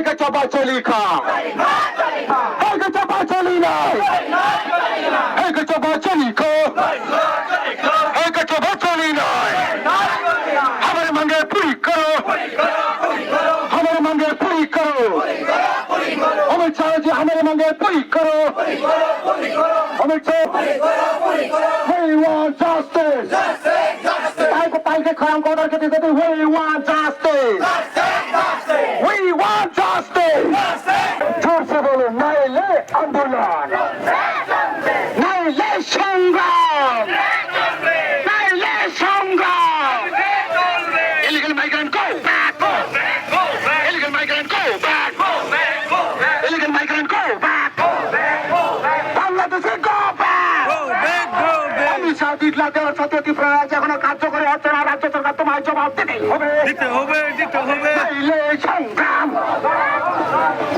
Ega chapa chalika. Ega chapa chalina. Ega chapa chalika. Ega chapa chalina. हमारे मांगे पूरी करो. हमारे मांगे पूरी करो. अमित शाह जी हमारे मांगे पूरी करो. Amit Shah. We want justice. पाई के खराम को करके देते थे. We want justice. We want justice. जोर से बोलो नहीं ले आंदोलन. नहीं ले संग्राम. नहीं ले संग्राम. Illegal migrant go back. Illegal migrant go back. Illegal migrant go back. Bangladesh go back. আমি সাউথ লাগার সত্যি প্রয়াস এখন কার্যকরী হচ্ছে না. রাজ্য সরকার তোমার জবাব দিতেই হবে. নাইলে সংগ্রাম.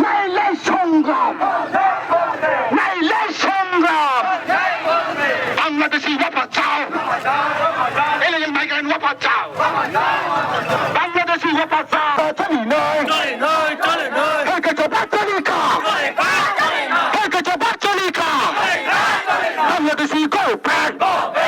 নাইলে সংগ্রাম. নাইলে সংগ্রাম. বাংলাদেশি ওয়াপস চাও. Illegal migrant ওয়াপস চাও. বাংলাদেশি ওয়াপস চাও. চলি নয়. হেকে চোপা চলিকা. হেকে চোপা চলিকা. Bangladeshi go back.